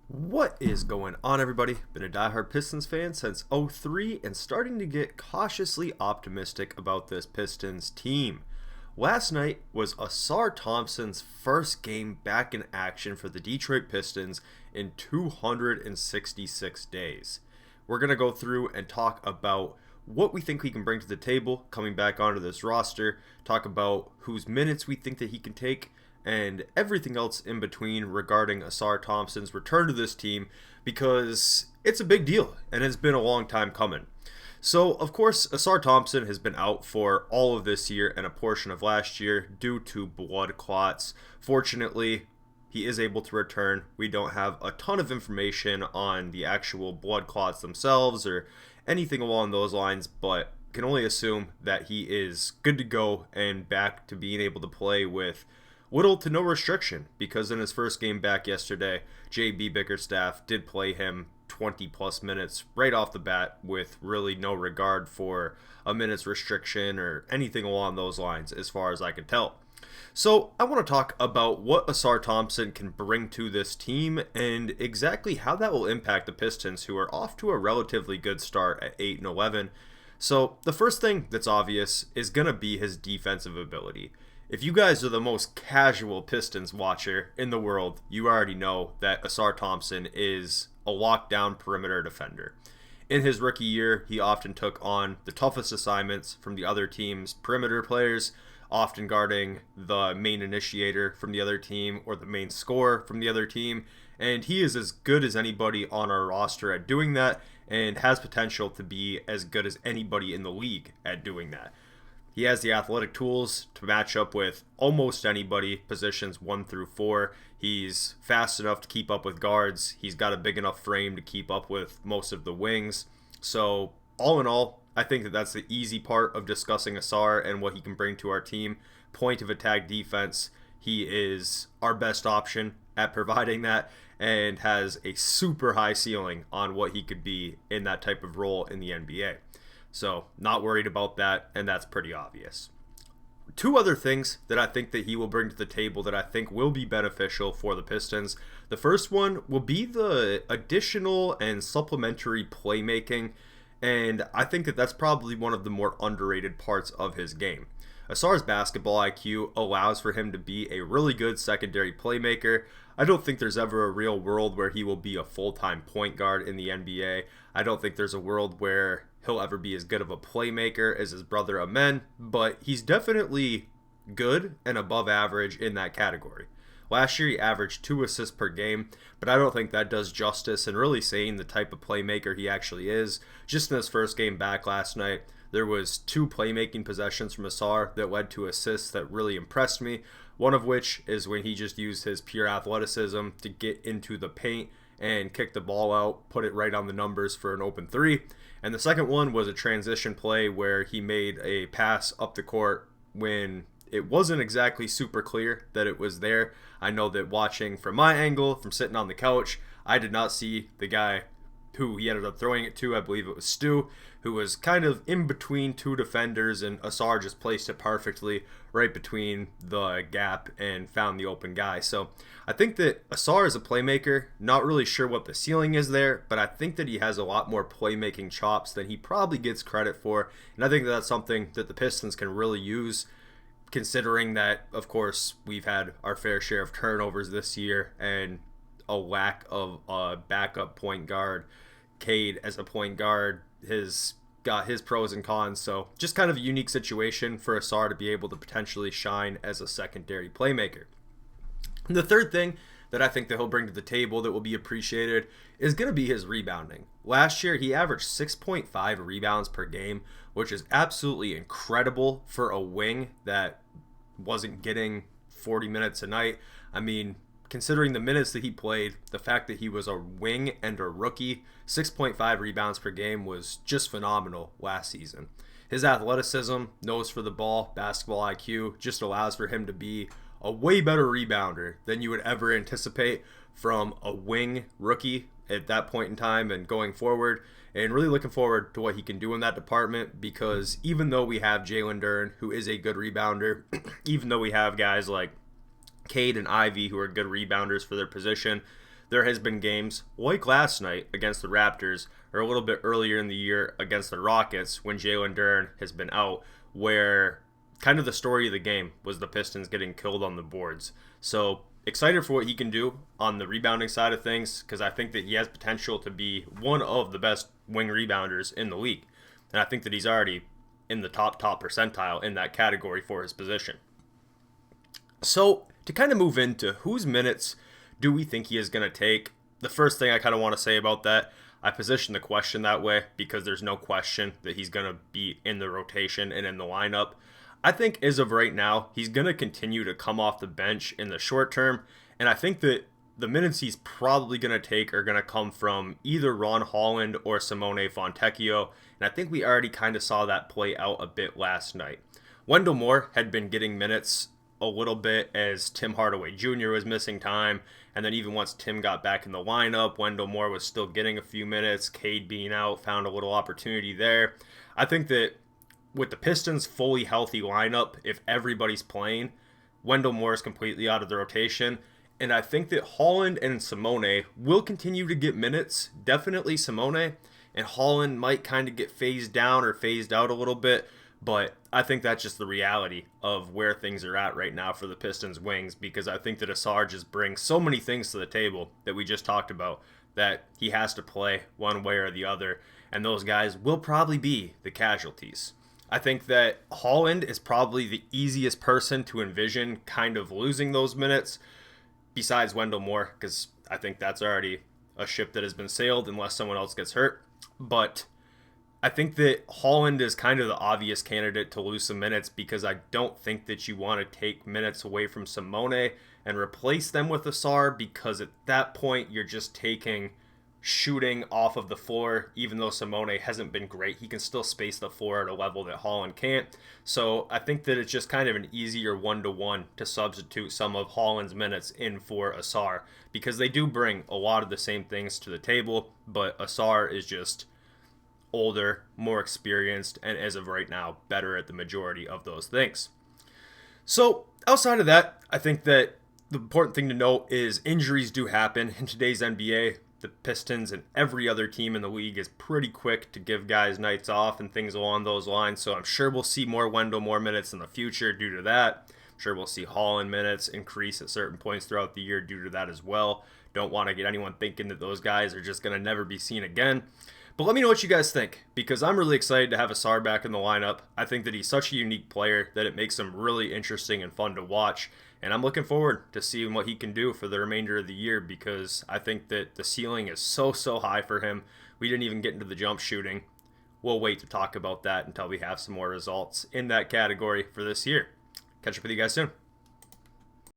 What is going on, everybody? Been a diehard Pistons fan since '03 and starting to get cautiously optimistic about this Pistons team. Last night was Ausar Thompson's first game back in action for the Detroit Pistons in 266 days. We're going to go through and talk about what we think he can bring to the table coming back onto this roster, talk about whose minutes we think that he can take, and everything else in between regarding Ausar Thompson's return to this team, because it's a big deal and it's been a long time coming. So, of course, Ausar Thompson has been out for all of this year and a portion of last year due to blood clots. Fortunately, he is able to return. We don't have a ton of information on the actual blood clots themselves or anything along those lines, but can only assume that he is good to go and back to being able to play with little to no restriction, because in his first game back yesterday, JB Bickerstaff did play him 20 plus minutes right off the bat with really no regard for a minutes restriction or anything along those lines as far as I can tell. So I want to talk about what Ausar Thompson can bring to this team and exactly how that will impact the Pistons, who are off to a relatively good start at 8-11. So the first thing that's obvious is going to be his defensive ability. If you guys are the most casual Pistons watcher in the world, you already know that Ausar Thompson is a lockdown perimeter defender. In his rookie year, he often took on the toughest assignments from the other team's perimeter players, often guarding the main initiator from the other team or the main scorer from the other team, and he is as good as anybody on our roster at doing that and has potential to be as good as anybody in the league at doing that. He has the athletic tools to match up with almost anybody, positions 1 through 4. He's fast enough to keep up with guards. He's got a big enough frame to keep up with most of the wings. So, all in all, I think that that's the easy part of discussing Ausar and what he can bring to our team. Point of attack defense, he is our best option at providing that and has a super high ceiling on what he could be in that type of role in the NBA. So, not worried about that, and that's pretty obvious. Two other things that I think that he will bring to the table that I think will be beneficial for the Pistons. The first one will be the additional and supplementary playmaking, and I think that that's probably one of the more underrated parts of his game. Ausar's basketball IQ allows for him to be a really good secondary playmaker. I don't think there's ever a real world where he will be a full-time point guard in the NBA. I don't think there's a world where he'll ever be as good of a playmaker as his brother Amen, but he's definitely good and above average in that category. Last year he averaged 2 assists per game, but I don't think that does justice in really saying the type of playmaker he actually is. Just in his first game back last night, there was 2 playmaking possessions from Ausar that led to assists that really impressed me. One of which is when he just used his pure athleticism to get into the paint and kick the ball out, put it right on the numbers for an open 3. And the second one was a transition play where he made a pass up the court when it wasn't exactly super clear that it was there. I know that watching from my angle, from sitting on the couch, I did not see the guy who he ended up throwing it to. I believe it was Stu, who was kind of in between 2 defenders, and Ausar just placed it perfectly right between the gap and found the open guy. So I think that Ausar is a playmaker. Not really sure what the ceiling is there, but I think that he has a lot more playmaking chops than he probably gets credit for, and I think that that's something that the Pistons can really use, considering that, of course, we've had our fair share of turnovers this year and a lack of a backup point guard. Cade as a point guard has got his pros and cons, so just kind of a unique situation for Ausar to be able to potentially shine as a secondary playmaker. And the third thing that I think that he'll bring to the table that will be appreciated is going to be his rebounding. Last year, he averaged 6.5 rebounds per game, which is absolutely incredible for a wing that wasn't getting 40 minutes a night. I mean, considering the minutes that he played, the fact that he was a wing and a rookie, 6.5 rebounds per game was just phenomenal last season. His athleticism, nose for the ball, basketball IQ just allows for him to be a way better rebounder than you would ever anticipate from a wing rookie at that point in time and going forward. And really looking forward to what he can do in that department, because even though we have Jalen Duren, who is a good rebounder, even though we have guys like Cade and Ivey, who are good rebounders for their position, there has been games like last night against the Raptors, or a little bit earlier in the year against the Rockets when Jalen Duren has been out, where kind of the story of the game was the Pistons getting killed on the boards. So excited for what he can do on the rebounding side of things, because I think that he has potential to be one of the best wing rebounders in the league. And I think that he's already in the top percentile in that category for his position. So to kind of move into whose minutes do we think he is going to take, the first thing I kind of want to say about that, I position the question that way because there's no question that he's going to be in the rotation and in the lineup. I think as of right now, he's going to continue to come off the bench in the short term, and I think that the minutes he's probably going to take are going to come from either Ron Holland or Simone Fontecchio, and I think we already kind of saw that play out a bit last night. Wendell Moore had been getting minutes a little bit as Tim Hardaway Jr. was missing time, and then even once Tim got back in the lineup, Wendell Moore was still getting a few minutes. Cade being out found a little opportunity there. I think that with the Pistons' fully healthy lineup, if everybody's playing, Wendell Moore is completely out of the rotation. And I think that Holland and Simone will continue to get minutes. Definitely Simone. And Holland might kind of get phased down or phased out a little bit. But I think that's just the reality of where things are at right now for the Pistons wings. Because I think that Ausar just brings so many things to the table that we just talked about, that he has to play one way or the other. And those guys will probably be the casualties. I think that Holland is probably the easiest person to envision kind of losing those minutes besides Wendell Moore, because I think that's already a ship that has been sailed unless someone else gets hurt. But I think that Holland is kind of the obvious candidate to lose some minutes because I don't think that you want to take minutes away from Simone and replace them with Ausar, because at that point you're just taking shooting off of the floor. Even though Simone hasn't been great, he can still space the floor at a level that Holland can't. So I think that it's just kind of an easier one-to-one to substitute some of Holland's minutes in for Ausar, because they do bring a lot of the same things to the table, but Ausar is just older, more experienced, and as of right now, better at the majority of those things. So outside of that, I think that the important thing to note is injuries do happen in today's NBA. The Pistons and every other team in the league is pretty quick to give guys nights off and things along those lines. So I'm sure we'll see more Wendell Moore minutes in the future due to that. I'm sure we'll see Holland minutes increase at certain points throughout the year due to that as well. Don't want to get anyone thinking that those guys are just going to never be seen again. But let me know what you guys think, because I'm really excited to have Ausar back in the lineup. I think that he's such a unique player that it makes him really interesting and fun to watch. And I'm looking forward to seeing what he can do for the remainder of the year, because I think that the ceiling is so high for him. We didn't even get into the jump shooting. We'll wait to talk about that until we have some more results in that category for this year. Catch up with you guys soon.